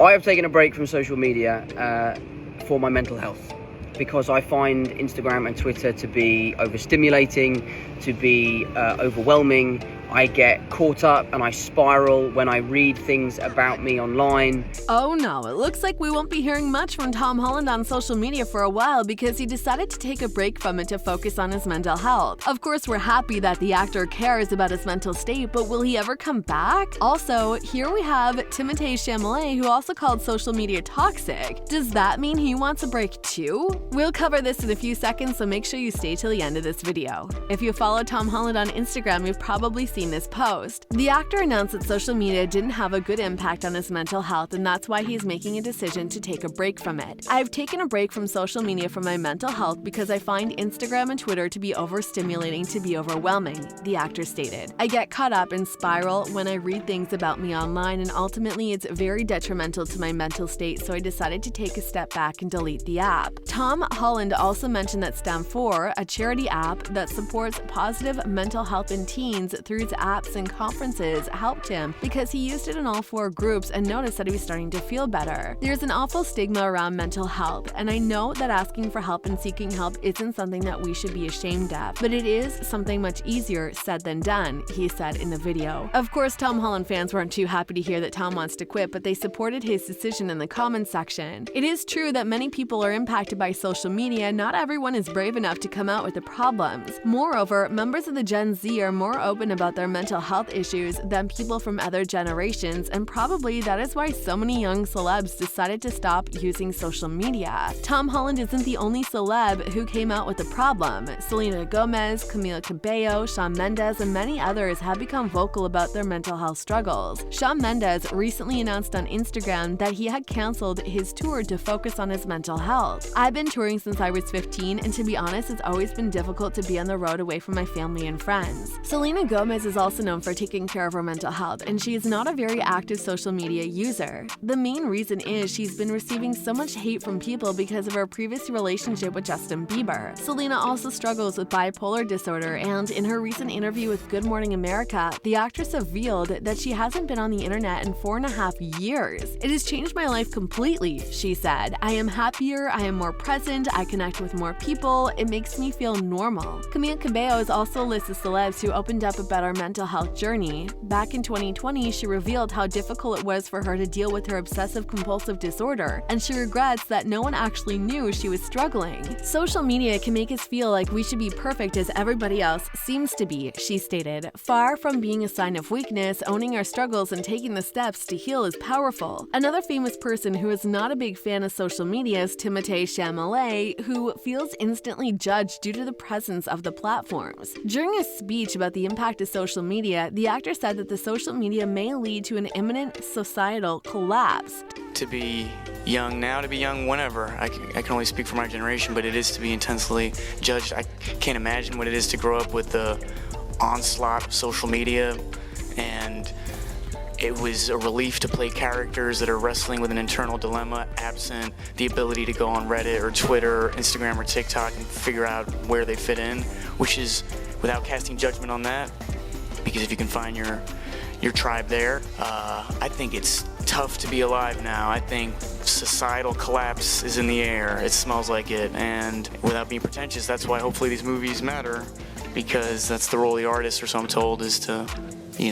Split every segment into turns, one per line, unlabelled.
I have taken a break from social media for my mental health, because I find Instagram and Twitter to be overstimulating, to be overwhelming. I get caught up and I spiral when I read things about me online.
Oh no, it looks like we won't be hearing much from Tom Holland on social media for a while because he decided to take a break from it to focus on his mental health. Of course, we're happy that the actor cares about his mental state, but will he ever come back? Also, here we have Timothee Chalamet, who also called social media toxic. Does that mean he wants a break too? We'll cover this in a few seconds, so make sure you stay till the end of this video. If you follow Tom Holland on Instagram, you've probably seen this post. The actor announced that social media didn't have a good impact on his mental health, and that's why he's making a decision to take a break from it. I've taken a break from social media for my mental health because I find Instagram and Twitter to be overstimulating, to be overwhelming, the actor stated. I get caught up and spiral when I read things about me online, and ultimately it's very detrimental to my mental state, so I decided to take a step back and delete the app. Tom Holland also mentioned that Stem4, a charity app that supports positive mental health in teens through its apps and conferences, helped him because he used it in all 4 groups and noticed that he was starting to feel better. There's an awful stigma around mental health, and I know that asking for help and seeking help isn't something that we should be ashamed of, but it is something much easier said than done, he said in the video. Of course, Tom Holland fans weren't too happy to hear that Tom wants to quit, but they supported his decision in the comments section. It is true that many people are impacted by social media. Not everyone is brave enough to come out with the problems. Moreover, members of the Gen Z are more open about their mental health issues than people from other generations, and probably that is why so many young celebs decided to stop using social media. Tom Holland isn't the only celeb who came out with the problem. Selena Gomez, Camila Cabello, Shawn Mendes, and many others have become vocal about their mental health struggles. Shawn Mendes recently announced on Instagram that he had canceled his tour to focus on his mental health. I've been touring since I was 15, and to be honest, it's always been difficult to be on the road away from my family and friends. Selena Gomez is also known for taking care of her mental health, and she is not a very active social media user. The main reason is she's been receiving so much hate from people because of her previous relationship with Justin Bieber. Selena also struggles with bipolar disorder, and in her recent interview with Good Morning America, the actress revealed that she hasn't been on the internet in 4.5 years. "It has changed my life completely," she said. "I am happier, I am more present, I connect with more people, it makes me feel normal." Camila Cabello is also a list of celebs who opened up about her mental health journey. Back in 2020, she revealed how difficult it was for her to deal with her obsessive-compulsive disorder, and she regrets that no one actually knew she was struggling. "Social media can make us feel like we should be perfect as everybody else seems to be," she stated. "Far from being a sign of weakness, owning our struggles and taking the steps to heal is powerful." Another famous person who is not a big fan of social media is Timothee Chalamet, who feels instantly judged due to the presence of the platforms. During a speech about the impact of social media, the actor said that the social media may lead to an imminent societal collapse.
To be young now, to be young whenever. I can only speak for my generation, but it is to be intensely judged. I can't imagine what it is to grow up with the onslaught of social media, and it was a relief to play characters that are wrestling with an internal dilemma, absent the ability to go on Reddit or Twitter or Instagram or TikTok and figure out where they fit in, which is, without casting judgment on that, because if you can find your tribe there, I think it's tough to be alive now. I think societal collapse is in the air. It smells like it, and without being pretentious, that's why hopefully these movies matter, because that's the role of the artist, or so I'm told, is to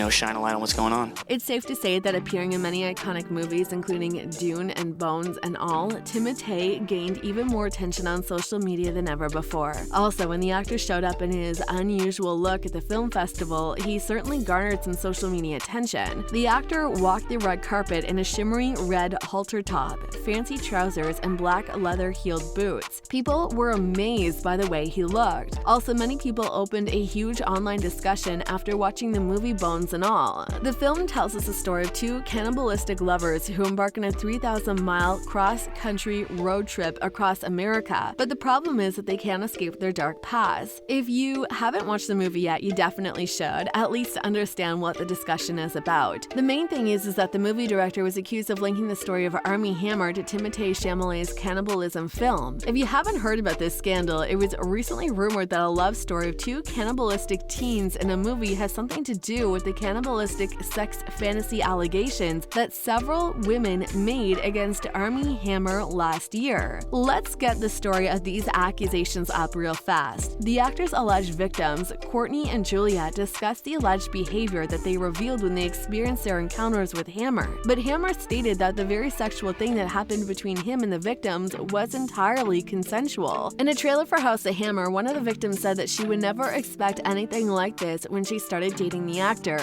shine a light on what's going on.
It's safe to say that appearing in many iconic movies, including Dune and Bones and all, Timothée gained even more attention on social media than ever before. Also, when the actor showed up in his unusual look at the film festival, he certainly garnered some social media attention. The actor walked the red carpet in a shimmery red halter top, fancy trousers, and black leather-heeled boots. People were amazed by the way he looked. Also, many people opened a huge online discussion after watching the movie Bones and all. The film tells us the story of 2 cannibalistic lovers who embark on a 3,000-mile cross-country road trip across America, but the problem is that they can't escape their dark past. If you haven't watched the movie yet, you definitely should, at least to understand what the discussion is about. The main thing is that the movie director was accused of linking the story of Armie Hammer to Timothée Chalamet's cannibalism film. If you haven't heard about this scandal, it was recently rumored that a love story of 2 cannibalistic teens in a movie has something to do with with the cannibalistic sex fantasy allegations that several women made against Armie Hammer last year. Let's get the story of these accusations up real fast. The actor's alleged victims, Courtney and Juliet, discussed the alleged behavior that they revealed when they experienced their encounters with Hammer. But Hammer stated that the very sexual thing that happened between him and the victims was entirely consensual. In a trailer for House of Hammer, one of the victims said that she would never expect anything like this when she started dating the actor.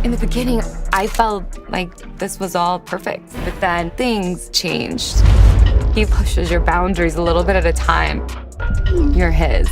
In the beginning, I felt like this was all perfect, but then things changed. He pushes your boundaries a little bit at a time. You're his,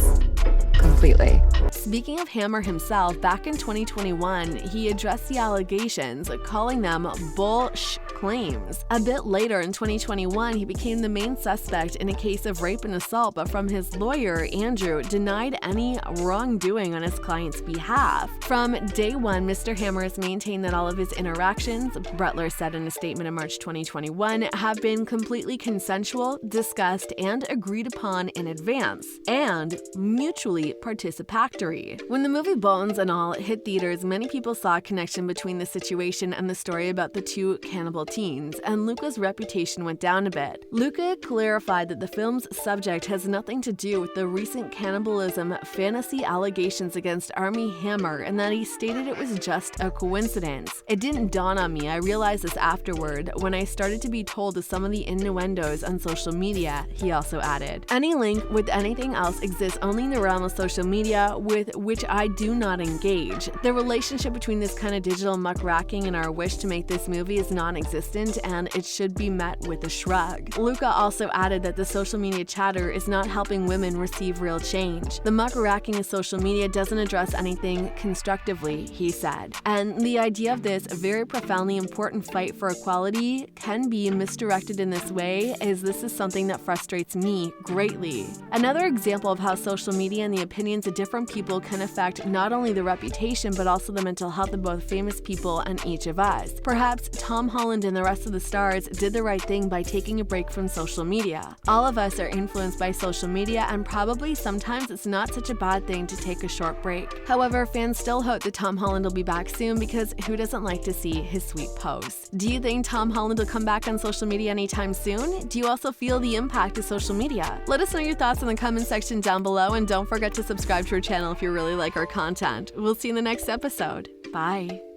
completely.
Speaking of Hammer himself, back in 2021, he addressed the allegations, calling them bullsh claims. A bit later in 2021, he became the main suspect in a case of rape and assault, but from his lawyer, Andrew, denied any wrongdoing on his client's behalf. From day one, Mr. Hammer has maintained that all of his interactions, Bretler said in a statement in March 2021, have been completely consensual, discussed, and agreed upon in advance, and mutually participatory. When the movie Bones and All hit theaters, many people saw a connection between the situation and the story about the two cannibal teens, and Luca's reputation went down a bit. Luca clarified that the film's subject has nothing to do with the recent cannibalism fantasy allegations against Armie Hammer, and that he stated it was just a coincidence. It didn't dawn on me, I realized this afterward, when I started to be told of some of the innuendos on social media, he also added. Any link with anything else exists only in the realm of social media, with which I do not engage. The relationship between this kind of digital muckraking and our wish to make this movie is non-existent, and it should be met with a shrug. Luca also added that the social media chatter is not helping women receive real change. The muckraking of social media doesn't address anything constructively, he said. And the idea of this very profoundly important fight for equality can be misdirected in this way, as this is something that frustrates me greatly. Another example of how social media and the opinions of different people can affect not only the reputation but also the mental health of both famous people and each of us. Perhaps Tom Holland and the rest of the stars did the right thing by taking a break from social media. All of us are influenced by social media, and probably sometimes it's not such a bad thing to take a short break. However, fans still hope that Tom Holland will be back soon, because who doesn't like to see his sweet posts? Do you think Tom Holland will come back on social media anytime soon? Do you also feel the impact of social media? Let us know your thoughts in the comment section down below, and don't forget to subscribe to our channel if you really like our content. We'll see you in the next episode. Bye.